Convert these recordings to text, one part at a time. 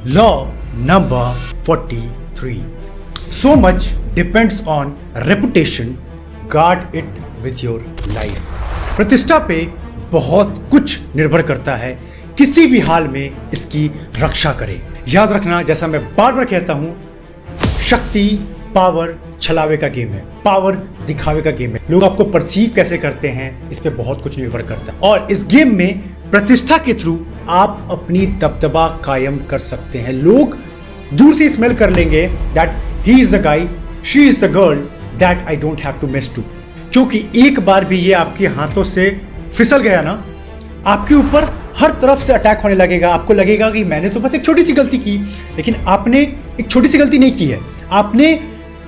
Law number 43. So much depends on reputation. Guard it with your life. प्रतिष्ठा पे बहुत कुछ निर्भर करता है, किसी भी हाल में इसकी रक्षा करें। याद रखना, जैसा मैं बार बार कहता हूं, शक्ति, पावर छलावे का गेम है, पावर दिखावे का गेम है। लोग आपको परसीव कैसे करते हैं इस पे बहुत कुछ निर्भर करता है। और इस गेम में प्रतिष्ठा के थ्रू आप अपनी दबदबा कायम कर सकते हैं। लोग दूर से स्मेल कर लेंगे that he is the guy, she is the girl that I don't have to mess to. क्योंकि एक बार भी ये आपके हाथों से फिसल गया ना, आपके ऊपर हर तरफ से अटैक होने लगेगा। आपको लगेगा कि मैंने तो बस एक छोटी सी गलती की, लेकिन आपने एक छोटी सी गलती नहीं की है, आपने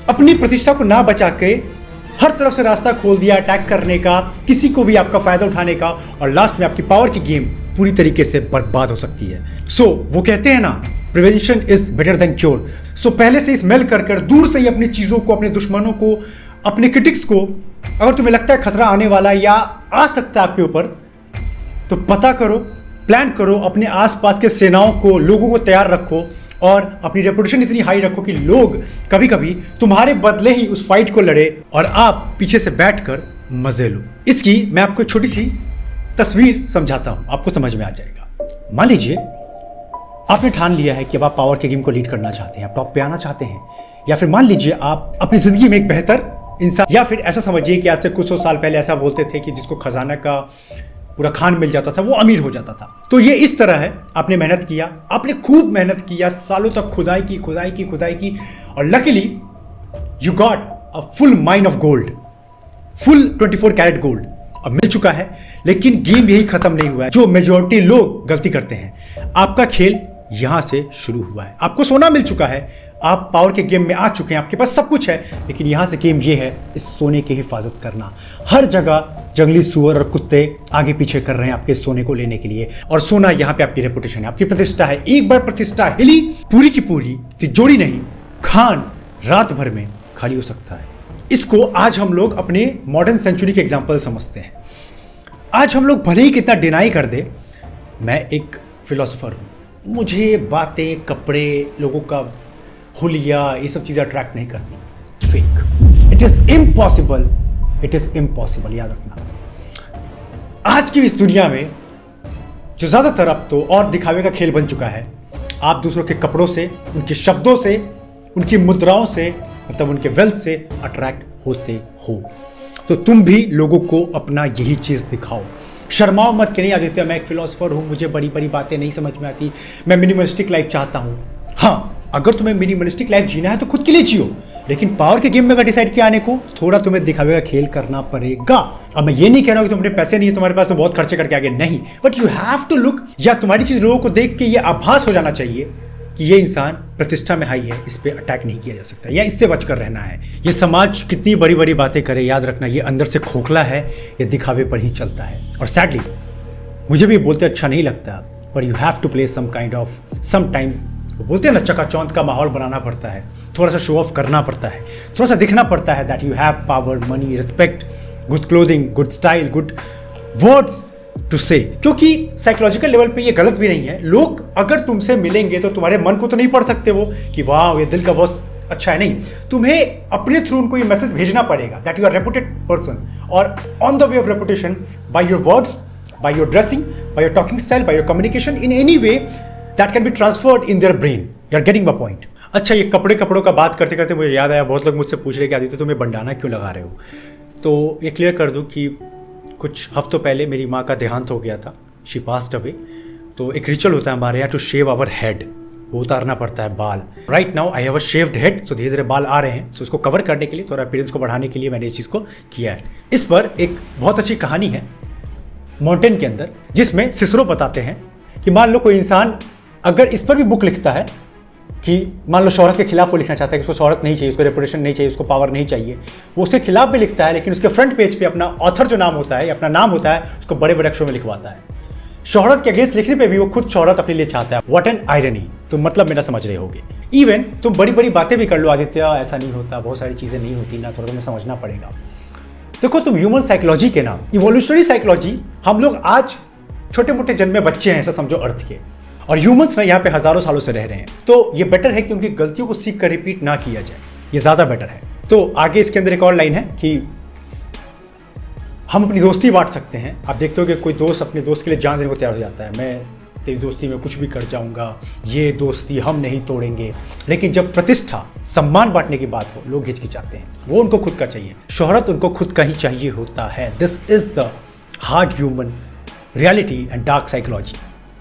अपनी प्रतिष्ठा को ना बचा के हर तरफ से रास्ता खोल दिया अटैक करने का, किसी को भी आपका फायदा उठाने का, और लास्ट में आपकी पावर की गेम पूरी तरीके से बर्बाद हो सकती है। वो कहते हैं ना, prevention is better than cure. पहले से स्मेल कर दूर से ही अपनी चीजों को, अपने दुश्मनों को, अपने क्रिटिक्स को, अगर तुम्हें लगता है खतरा आने वाला या आ सकता है आपके ऊपर, तो पता करो, प्लान करो, अपने आसपास के सेनाओं को, लोगों को तैयार रखो और अपनी रेपुटेशन इतनी हाई रखो कि लोग कभी कभी तुम्हारे बदले ही उस फाइट को लड़े और आप पीछे से बैठकर मजे लो। इसकी मैं आपको एक छोटी सी तस्वीर समझाता हूं, आपको समझ में आ जाएगा। मान लीजिए आपने ठान लिया है कि अब आप पावर के गेम को लीड करना चाहते हैं, आप टॉप पे आना चाहते हैं, या फिर मान लीजिए आप अपनी जिंदगी में एक बेहतर इंसान, या फिर ऐसा समझिए कि आज से कुछ सौ साल पहले ऐसा बोलते थे कि जिसको खजाना का पूरा खान मिल जाता था वो अमीर हो जाता था। तो ये इस तरह है, आपने मेहनत किया, आपने खूब मेहनत किया, सालों तक खुदाई की, और luckily you got a full mine of gold, full 24 carat gold अब मिल चुका है। लेकिन गेम यही खत्म नहीं हुआ है। जो मेजॉरिटी लोग गलती करते हैं, आपका खेल यहां से शुरू हुआ है। आपको सोना मिल चुका है, आप पावर के गेम में आ चुके हैं, आपके पास सब कुछ है, लेकिन यहां से गेम ये है इस सोने की हिफाजत करना। हर जगह जंगली सुअर और कुत्ते आगे पीछे कर रहे हैं आपके सोने को लेने के लिए, और सोना यहां पे आपकी रेपुटेशन है, आपकी प्रतिष्ठा है। एक बार प्रतिष्ठा हिली, पूरी की पूरी तिजोरी नहीं, खान रात भर में खाली हो सकता है। इसको आज हम लोग अपने मॉडर्न सेंचुरी के एग्जाम्पल समझते हैं। आज हम लोग भले ही कितना डिनाई कर दे, मैं एक फिलोसोफर हूं, मुझे बातें, कपड़े, लोगों का हुलिया, ये सब चीजें अट्रैक्ट नहीं करती। फेक, इट इज इम्पॉसिबल, याद रखना। आज की इस दुनिया में जो ज्यादातर अब तो और दिखावे का खेल बन चुका है, आप दूसरों के कपड़ों से, उनके शब्दों से, उनकी मुद्राओं से, मतलब उनके वेल्थ से अट्रैक्ट होते हो। तो तुम भी लोगों को अपना यही चीज दिखाओ। शर्माओ मत कि नहीं आदित्य, मैं एक फिलोसोफर हूं, मुझे बड़ी बड़ी बातें नहीं समझ में आती, मैं मिनिमलिस्टिक लाइफ चाहता हूं। हाँ, अगर तुम्हें मिनिमलिस्टिक लाइफ जीना है तो खुद के लिए जियो, लेकिन पावर के गेम में अगर डिसाइड किया आने को, थोड़ा तुम्हें दिखावे का खेल करना पड़ेगा। अब मैं ये नहीं कह रहा हूं कि तुम्हारे पैसे नहीं है तुम्हारे पास तो बहुत खर्चे करके आगे, नहीं, but you have to look, या तुम्हारी चीज लोगों को देख के ये आभास हो जाना चाहिए कि ये इंसान प्रतिष्ठा में हाई है, इस पे अटैक नहीं किया जा सकता, या इससे बचकर रहना है। ये समाज कितनी बड़ी बड़ी बातें करे, याद रखना ये अंदर से खोखला है, ये दिखावे पर ही चलता है। और सैडली मुझे भी बोलते अच्छा नहीं लगता, पर you have to play some kind of some time, बोलते हैं ना, चकाचौंध का माहौल बनाना पड़ता है, थोड़ा सा शो ऑफ करना पड़ता है, थोड़ा सा दिखना पड़ता है that you have power, money, respect, good clothing, good style, good words to say. क्योंकि साइकोलॉजिकल लेवल पे ये गलत भी नहीं है। लोग अगर तुमसे मिलेंगे तो तुम्हारे मन को तो नहीं पढ़ सकते वो कि वाह ये दिल का बॉस अच्छा है, नहीं, तुम्हें अपने थ्रू उनको ये मैसेज भेजना पड़ेगा that you are reputed person, और on the way of reputation, by your words, by your dressing, by your talking style, by your communication, in any way that can be transferred in their brain. You are getting my point. अच्छा, ये कपड़ों का बात करते करते मुझे याद आया, बहुत लोग मुझसे पूछ रहे कि आदित्य तुम्हें बंडाना क्यों लगा रहे हो। तो ये क्लियर कर दूं कि कुछ हफ्तों पहले मेरी माँ का देहांत हो गया था, शी पास्ड अवे। तो एक रिचुअल होता है हमारे यहाँ टू शेव आवर हेड, वो उतारना पड़ता है बाल। Right now I have a shaved head, so धीरे धीरे बाल आ रहे हैं, सो उसको कवर करने के लिए, थोड़ा अपीयरेंस को बढ़ाने के लिए मैंने इस चीज़ को किया है। इस पर एक बहुत अच्छी कहानी है माउंटेन के अंदर, जिसमें सिसरो बताते हैं कि मान लो कोई इंसान अगर इस पर भी बुक लिखता है कि मान लो शोहरत के खिलाफ वो लिखना चाहता है कि उसको शोहरत नहीं चाहिए, उसको रेपुटेशन नहीं चाहिए, उसको पावर नहीं चाहिए, वो उसके खिलाफ भी लिखता है, लेकिन उसके फ्रंट पेज पे अपना ऑथर जो नाम होता है, अपना नाम होता है, उसको बड़े बड़े अक्षरों में लिखवाता है। शोहरत के अगेंस्ट लिखने पे भी वो खुद शोहरत अपने लिए चाहता है। What an irony. तो मतलब मेरा समझ रहे होगे। इवन तुम बड़ी बड़ी बातें भी कर लो आदित्य, ऐसा नहीं होता, बहुत सारी चीज़ें नहीं होती ना, थोड़ा तुम्हें समझना पड़ेगा। देखो तुम ह्यूमन साइकोलॉजी के नाम, इवोल्यूशनरी साइकोलॉजी, हम लोग आज छोटे मोटे जन्मे बच्चे हैं ऐसा समझो अर्थ के, और ह्यूमंस ना यहाँ पे हजारों सालों से रह रहे हैं, तो ये बेटर है कि उनकी गलतियों को सीख कर रिपीट ना किया जाए, ये ज्यादा बेटर है। तो आगे इसके अंदर एक और लाइन है कि हम अपनी दोस्ती बांट सकते हैं। आप देखते हो कि कोई दोस्त अपने दोस्त के लिए जान देने को तैयार हो जाता है, मैं तेरी दोस्ती में कुछ भी कर जाऊंगा, ये दोस्ती हम नहीं तोड़ेंगे। लेकिन जब प्रतिष्ठा, सम्मान बांटने की बात हो, लोग हिचकिचाते हैं। वो उनको खुद का चाहिए, शोहरत उनको खुद का ही चाहिए होता है। This is the hard human reality and dark psychology.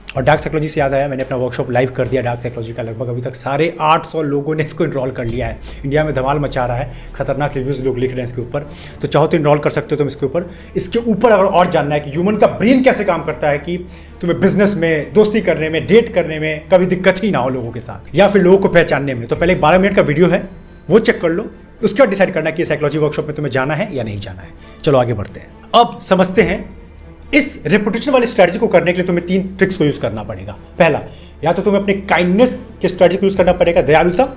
और डार्क साइकोलॉजी से याद आया, मैंने अपना वर्कशॉप लाइव कर दिया डार्क साइकोलॉजी का। लगभग अभी तक 850 लोगों ने इसको इनरोल कर लिया है। इंडिया में धमाल मचा रहा है, खतरनाक रिव्यूज़ लोग लिख रहे हैं इसके ऊपर। तो चाहो तो इनरोल कर सकते हो तुम इसके ऊपर। इसके ऊपर अगर और जानना है कि ह्यूमन का ब्रेन कैसे काम करता है कि तुम्हें बिजनेस में, दोस्ती करने में, डेट करने में कभी दिक्कत ही ना हो लोगों के साथ, या फिर लोगों को पहचानने में, तो पहले 12 मिनट का वीडियो है, वो चेक कर लो। उसके बाद डिसाइड करना कि साइकोलॉजी वर्कशॉप में तुम्हें जाना है या नहीं जाना है। चलो आगे बढ़ते हैं। अब समझते हैं इस रेपुटेशन वाली स्ट्रैटेजी को करने के लिए तुम्हें 3 ट्रिक्स को यूज करना पड़ेगा। पहला, या तो तुम्हें अपने काइंडनेस की स्ट्रैटेजी को यूज करना पड़ेगा, दयालुता।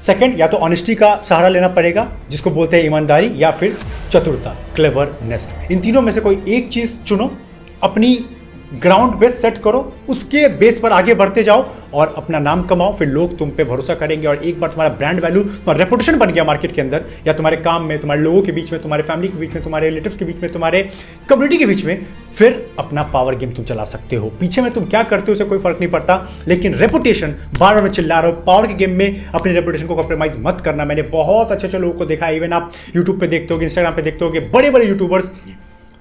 सेकंड, या तो ऑनेस्टी का सहारा लेना पड़ेगा, जिसको बोलते हैं ईमानदारी, या फिर चतुरता, क्लेवरनेस। इन तीनों में से कोई एक चीज चुनो, अपनी ग्राउंड बेस सेट करो, उसके बेस पर आगे बढ़ते जाओ और अपना नाम कमाओ। फिर लोग तुम पे भरोसा करेंगे और एक बार तुम्हारा ब्रांड वैल्यू, तुम्हारा रेपुटेशन बन गया मार्केट के अंदर, या तुम्हारे काम में, तुम्हारे लोगों के बीच में, तुम्हारे फैमिली के बीच में, तुम्हारे रिलेटिव्स के बीच में, तुम्हारे कम्युनिटी के बीच में, फिर अपना पावर गेम तुम चला सकते हो। पीछे में तुम क्या करते हो उसे कोई फर्क नहीं पड़ता, लेकिन रेपुटेशन, बार बार मैं चिल्ला रहा हूँ, पावर के गेम में अपनी रेपुटेशन को कॉम्प्रोमाइज मत करना। मैंने बहुत अच्छे लोगों को देखा है, इवन आप यूट्यूब पे देखते हो, इंस्टाग्राम पे देखते हो कि बड़े बड़े यूट्यूबर्स,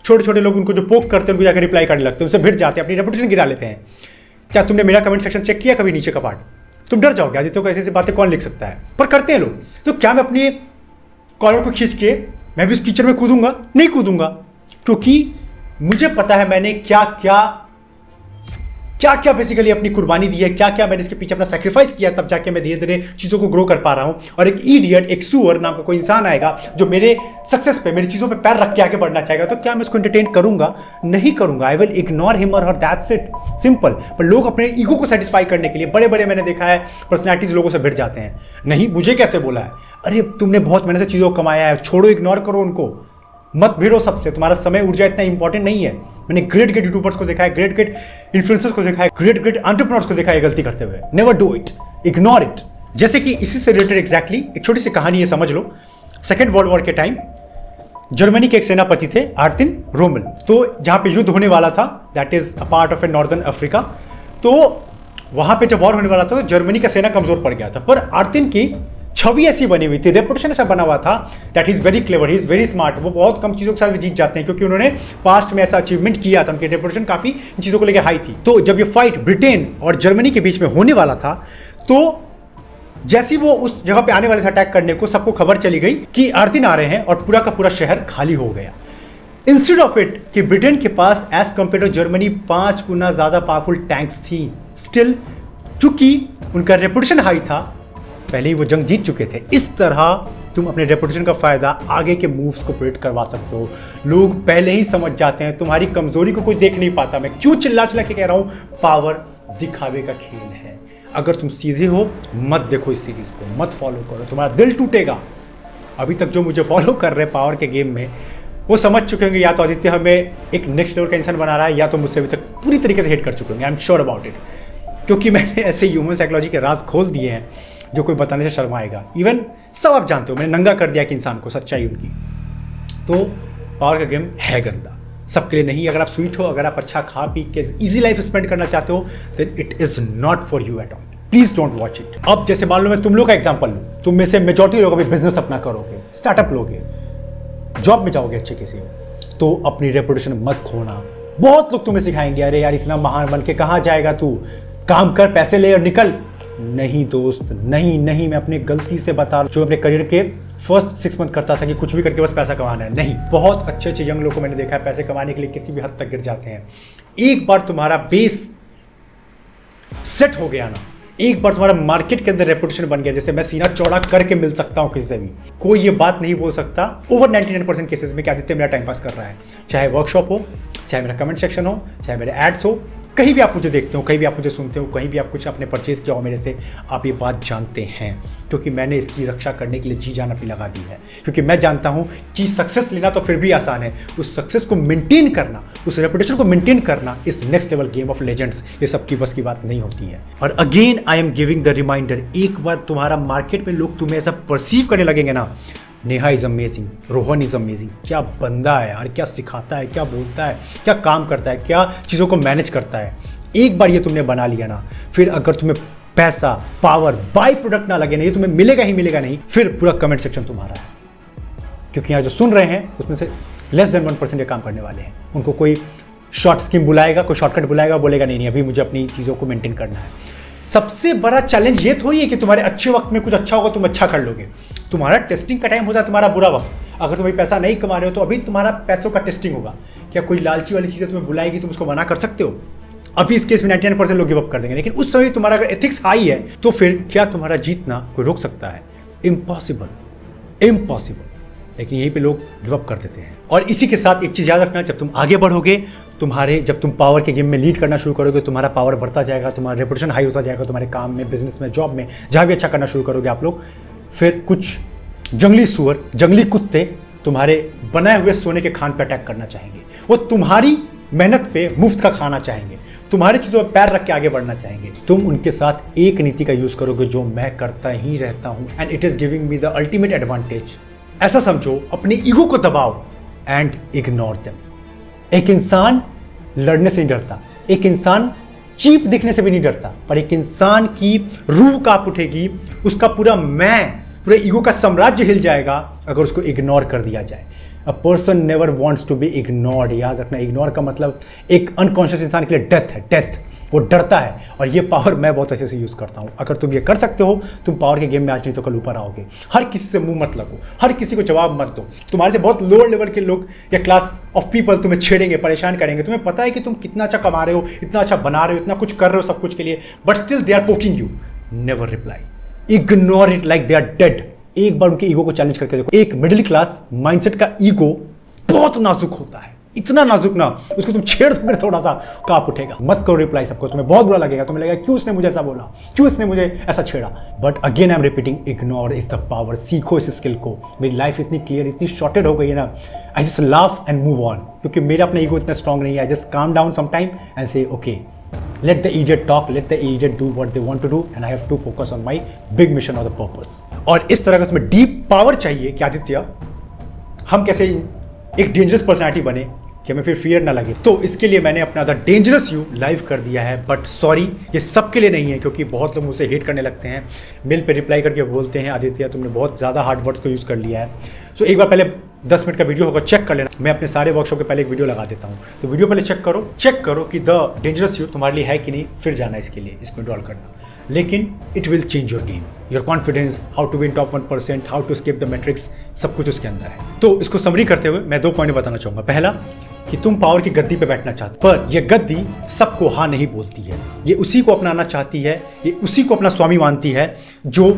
छोटे छोटे लोग उनको जो पोक करते हैं उनको जाकर रिप्लाई करने लगते हैं, उनसे भिड़ जाते हैं, अपनी रेपुटेशन गिरा लेते हैं। क्या तुमने मेरा कमेंट सेक्शन चेक किया कभी नीचे का पार्ट? तुम डर जाओगे, आदित्य को ऐसी बातें कौन लिख सकता है, पर करते हैं लोग। तो क्या मैं अपने कॉलर को खींच के मैं भी उस कीचड़ में कूदूंगा? नहीं कूदूंगा, क्योंकि मुझे पता है मैंने क्या क्या बेसिकली अपनी कुर्बानी दी है, क्या मैंने इसके पीछे अपना सेक्रीफाइस किया, तब जाके मैं धीरे धीरे चीज़ों को ग्रो कर पा रहा हूँ। और एक इडियट, एक सुअर नाम का कोई इंसान आएगा जो मेरे सक्सेस पे, मेरी चीज़ों पे पैर रख के आगे बढ़ना चाहेगा, तो क्या मैं उसको एंटरटेन करूंगा? नहीं करूंगा। आई विल इग्नोर हिम और हर, दैट्स इट, सिंपल। पर लोग अपने ईगो को सेटिस्फाई करने के लिए बड़े बड़े, मैंने देखा है, पर्सनैलिटीज लोगों से भिड़ जाते हैं। नहीं, मुझे कैसे बोला है? अरे तुमने बहुत मेहनत से चीज़ों को कमाया है, छोड़ो, इग्नोर करो उनको, मत भिड़ो सबसे। तुम्हारा समय, ऊर्जा इतना इंपॉर्टेंट नहीं है। मैंने ग्रेट यूट्यूबर्स को देखा है, ग्रेट इन्फ्लुएंसर्स को देखा है, ग्रेट एंटरप्रेन्योर्स को देखा है गलती करते हुए। Never do it, ignore it. जैसे कि इसी से रिलेटेड एग्जैक्टली एक छोटी सी कहानी है, समझ लो। सेकेंड वर्ल्ड वॉर के टाइम जर्मनी के एक सेनापति थे, आर्तिन रोमेल। तो जहां पे युद्ध होने वाला था, that is a part of A northern Africa, तो वहां पे जब वॉर होने वाला था तो जर्मनी का सेना कमजोर पड़ गया था। पर आर्तिन की छवि ऐसी बनी हुई थी, रेपुटेशन ऐसा बना हुआ था that is very clever, he is very smart. वो बहुत कम चीज़ों के साथ भी जीत जाते हैं क्योंकि उन्होंने पास्ट में ऐसा अचीवमेंट किया था, उनकी रेपुटेशन काफ़ी इन चीज़ों को लेकर हाई थी। तो जब ये फाइट ब्रिटेन और जर्मनी के बीच में होने वाला था, तो जैसे ही वो उस जगह पे आने वाले थे अटैक करने को, सबको खबर चली गई कि आर्तिन आ रहे हैं और पूरा का पूरा शहर खाली हो गया। इंस्टेड ऑफ इट कि ब्रिटेन के पास एज कंपेयर टू जर्मनी 5 गुना ज़्यादा पावरफुल टैंक्स थी, स्टिल चूंकि उनका रेपुटेशन हाई था, पहले ही वो जंग जीत चुके थे। इस तरह तुम अपने रेपुटेशन का फायदा आगे के मूव्स को प्रेडिक्ट करवा सकते हो। लोग पहले ही समझ जाते हैं, तुम्हारी कमजोरी को कोई देख नहीं पाता। मैं क्यों चिल्ला के कह रहा हूं, पावर दिखावे का खेल है। अगर तुम सीधे हो, मत देखो इस सीरीज को, मत फॉलो करो, तुम्हारा दिल टूटेगा। अभी तक जो मुझे फॉलो कर रहे हैं पावर के गेम में, वो समझ चुके होंगे या तो आदित्य हमें एक नेक्स्ट लेवल का इंसान बना रहा है, या तो मुझसे अभी तक पूरी तरीके से हेट कर चुके होंगे। I am sure about it, क्योंकि मैंने ऐसे ह्यूमन साइकोलॉजी के राज खोल दिए हैं जो कोई बताने से शर्माएगा। इवन सब आप जानते हो, मैंने नंगा कर दिया कि इंसान को, सच्चाई उनकी। तो पावर का गेम है गंदा, सबके लिए नहीं। अगर आप स्वीट हो, अगर आप अच्छा खा पी के इजी लाइफ स्पेंड करना चाहते हो, then it is not for you at all. Please don't watch it. अब जैसे मान लो मैं तुम लोग का एग्जाम्पल लूँ, तुम में से मेजॉरिटी लोग अभी बिजनेस अपना करोगे, स्टार्टअप लोगे, जॉब में जाओगे अच्छे किसी, तो अपनी रेपुटेशन मत खोना। बहुत लोग तुम्हें सिखाएंगे, अरे यार इतना महान बन के कहाँ जाएगा तू, काम कर, पैसे ले और निकल। नहीं दोस्त, नहीं, मैं अपनी गलती से बता रहा हूं, जो अपने करियर के फर्स्ट 6 मंथ करता था कि कुछ भी करके बस पैसा कमाना है। नहीं, बहुत अच्छे यंग लोगों को मैंने देखा है पैसे कमाने के लिए किसी भी हद तक गिर जाते हैं। एक बार तुम्हारा बेस सेट हो गया ना, एक बार तुम्हारा मार्केट के अंदर रेपुटेशन बन गया, जैसे मैं सीना चौड़ा करके मिल सकता हूं किसी से भी, कोई ये बात नहीं बोल सकता ओवर 99% केसेस में कि आदित्य मेरा टाइम पास कर रहा है। चाहे वर्कशॉप हो, चाहे मेरा कमेंट सेक्शन हो, चाहे मेरे एड्स हो, कहीं भी आप मुझे देखते हो, कहीं भी आप मुझे सुनते हो, कहीं भी आप कुछ अपने परचेज किया हो मेरे से, आप ये बात जानते हैं क्योंकि मैंने इसकी रक्षा करने के लिए जी जान अपनी लगा दी है। क्योंकि मैं जानता हूँ कि सक्सेस लेना तो फिर भी आसान है, उस सक्सेस को मेंटेन करना, उस रेपुटेशन को मेंटेन करना इस next level game of legends, ये सबकी बस की बात नहीं होती है। और again I am giving the reminder, एक बार तुम्हारा मार्केट में लोग तुम्हें ऐसा परसीव करने लगेंगे ना, Neha is amazing, Rohan is amazing, क्या बंदा है यार, क्या सिखाता है, क्या बोलता है, क्या काम करता है, क्या चीज़ों को मैनेज करता है, एक बार ये तुमने बना लिया ना, फिर अगर तुम्हें पैसा, पावर, बाई प्रोडक्ट ना लगे ना, ये तुम्हें मिलेगा ही मिलेगा नहीं, फिर पूरा कमेंट सेक्शन तुम्हारा है। क्योंकि यहाँ जो सुन रहे हैं उसमें से लेस देन 1% ये काम करने वाले हैं। उनको कोई शॉर्ट स्कीम बुलाएगा, कोई शॉर्टकट बुलाएगा, बोलेगा नहीं अभी मुझे अपनी चीज़ों को मेंटेन करना है। सबसे बड़ा चैलेंज ये थोड़ी है कि तुम्हारे अच्छे वक्त में कुछ अच्छा होगा, तुम अच्छा कर लोगे। तुम्हारा टेस्टिंग का टाइम होता है तुम्हारा बुरा वक्त। अगर तुम अभी पैसा नहीं कमा रहे हो तो अभी तुम्हारा पैसों का टेस्टिंग होगा। क्या कोई लालची वाली चीज़ें तुम्हें बुलाएगी, तुम उसको मना कर सकते हो? अभी इस केस में 99% लोग गिव अप कर देंगे, लेकिन उस समय तुम्हारा अगर एथिक्स हाई है तो फिर क्या तुम्हारा जीतना कोई रोक सकता है? इम्पॉसिबल। लेकिन यहीं पे लोग गिव अप कर देते हैं। और इसी के साथ एक चीज़ याद रखना, जब तुम आगे बढ़ोगे, जब तुम पावर के गेम में लीड करना शुरू करोगे, तुम्हारा पावर बढ़ता जाएगा, तुम्हारा रेपुटेशन हाई होता जाएगा, तुम्हारे काम में, बिजनेस में, जॉब में, जहाँ भी अच्छा करना शुरू करोगे आप लोग, फिर कुछ जंगली सुअर, जंगली कुत्ते तुम्हारे बनाए हुए सोने के खान पे अटैक करना चाहेंगे। वो तुम्हारी मेहनत पे मुफ्त का खाना चाहेंगे, तुम्हारी चीज़ों पर पैर रख के आगे बढ़ना चाहेंगे। तुम उनके साथ एक नीति का यूज़ करोगे जो मैं करता ही रहता हूँ, and it is giving me the ultimate advantage. ऐसा समझो, अपने ईगो को दबाओ एंड इग्नोर देम। एक इंसान लड़ने से नहीं डरता, एक इंसान चीप दिखने से भी नहीं डरता, पर एक इंसान की रूह कांप उठेगी, उसका पूरे ईगो का साम्राज्य हिल जाएगा अगर उसको इग्नोर कर दिया जाए। A person never wants to be ignored. याद रखना, इग्नोर का मतलब एक अनकॉन्शियस इंसान के लिए डेथ है, डेथ। वो डरता है, और ये पावर मैं बहुत अच्छे से यूज़ करता हूँ। अगर तुम ये कर सकते हो, तुम पावर के गेम में आज नहीं तो कल ऊपर आओगे। हर किसी से मुंह मत लगो, हर किसी को जवाब मत दो। तुम्हारे से बहुत लोअर लेवल के लोग या क्लास ऑफ पीपल तुम्हें छेड़ेंगे, परेशान करेंगे। तुम्हें पता है कि तुम कितना अच्छा कमा रहे हो, इतना अच्छा बना रहे हो, इतना कुछ कर रहे हो सब कुछ के लिए, but still they are poking you. Never reply, ignore it like they are dead. एक बार उनके ईगो को चैलेंज करके देखो। एक मिडिल क्लास माइंडसेट का ईगो बहुत नाजुक होता है, इतना नाजुक ना, उसको तुम छेड़ दो थोड़ा सा कांप उठेगा। मत करो रिप्लाई सबको, तुम्हें बहुत बुरा लगेगा, तुम्हें लगेगा क्यों उसने मुझे ऐसा बोला, क्यों इसने मुझे ऐसा छेड़ा। But again I am repeating, ignore is the power. सीखो इस स्किल को। मेरी लाइफ इतनी क्लियर, इतनी शॉर्टेड हो गई है ना, I just laugh and move on. क्योंकि मेरा अपना ईगो इतना स्ट्रॉन्ग नहीं है। I just calm down some time and say okay, let the idiot talk, let the idiot do what they want to do, and I have to focus on my big mission or the purpose. और इस तरह का तुम्हें deep power चाहिए कि आदित्य हम कैसे एक डेंजरस पर्सनैलिटी बने कि हमें फिर फियर ना लगे। तो इसके लिए मैंने अपना द डेंजरस यू लाइव कर दिया है। बट सॉरी, ये सबके लिए नहीं है, क्योंकि बहुत लोग मुझसे हेट करने लगते हैं, मेल पे रिप्लाई करके बोलते हैं आदित्य तुमने बहुत ज़्यादा हार्ड वर्ड्स को यूज़ कर लिया है। सो एक बार पहले 10 मिनट का वीडियो होगा, चेक कर लेना। मैं अपने सारे वर्कशॉप के पहले एक वीडियो लगा देता हूँ, तो वीडियो पहले चेक करो कि द डेंजरस यू तुम्हारे लिए है कि नहीं, फिर जाना इसके लिए, इसको इनरोल करना। लेकिन it will change your game, your confidence, how to win top 1%, how to escape the matrix, सब कुछ उसके अंदर है। तो इसको समरी करते हुए मैं 2 पॉइंट बताना चाहूँगा। पहला कि तुम पावर की गद्दी पे बैठना चाहते, पर यह गद्दी सबको हाँ नहीं बोलती है। ये उसी को अपनाना चाहती है, ये उसी को अपना स्वामी मानती है जो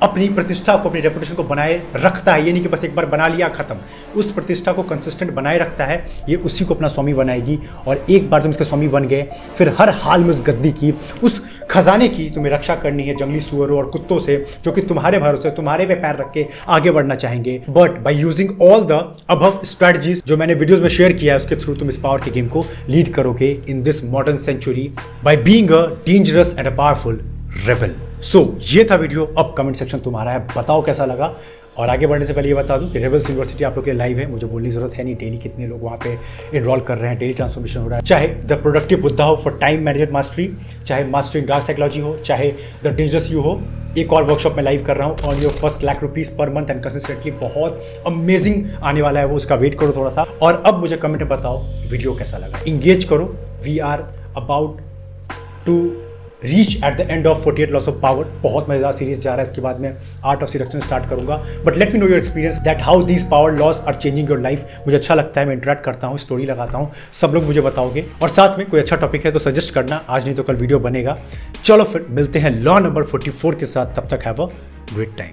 अपनी प्रतिष्ठा को, अपनी रेपुटेशन को बनाए रखता है। ये नहीं कि बस एक बार बना लिया खत्म, उस प्रतिष्ठा को कंसिस्टेंट बनाए रखता है। ये उसी को अपना स्वामी बनाएगी, और एक बार तुम इसके स्वामी बन गए, फिर हर हाल में उस गद्दी की, उस खजाने की तुम्हें रक्षा करनी है जंगली सुअरों और कुत्तों से, जो कि तुम्हारे भरोसे, तुम्हारे पे पैर रख के आगे बढ़ना चाहेंगे। But by using all the above strategies जो मैंने वीडियोस में शेयर किया है, उसके थ्रू तुम इस पावर के गेम को लीड करोगे in this modern century by being a dangerous and a powerful rebel. So ये था वीडियो। अब कमेंट सेक्शन तुम्हारा है, बताओ कैसा लगा। और आगे बढ़ने से पहले ये बता दूं कि रेबल्स यूनिवर्सिटी आप लोग के लाइव है, मुझे बोलने की जरूरत है नहीं। डेली कितने लोग वहाँ पे इनरोल कर रहे हैं, डेली ट्रांसफॉर्मेशन हो रहा है। चाहे द प्रोडक्टिव बुद्धा हो फॉर टाइम मैनेजमेंट मास्टरी, चाहे मास्टरिंग डार्क साइकोलॉजी हो, चाहे द डेंजरस यू हो। एक और वर्कशॉप में लाइव कर रहा हूँ on your first ₹1,00,000 per month and consistently, बहुत अमेजिंग आने वाला है वो, उसका वेट करो थोड़ा सा। और अब मुझे कमेंट में बताओ वीडियो कैसा लगा, इंगेज करो। We are about to reach at the end of 48 laws of power. बहुत मजेदार सीरीज जा रहा है, इसके बाद में आर्ट ऑफ सिलेक्शन स्टार्ट करूंगा। But let me know your experience that how these power laws are changing your life. मुझे अच्छा लगता है, मैं इंटरेक्ट करता हूँ, स्टोरी लगाता हूँ, सब लोग मुझे बताओगे। और साथ में कोई अच्छा टॉपिक है तो सजेस्ट करना, आज नहीं तो कल वीडियो बनेगा। चलो फिर मिलते हैं लॉ नंबर 44 के साथ, तब तक हैव अ ग्रेट टाइम।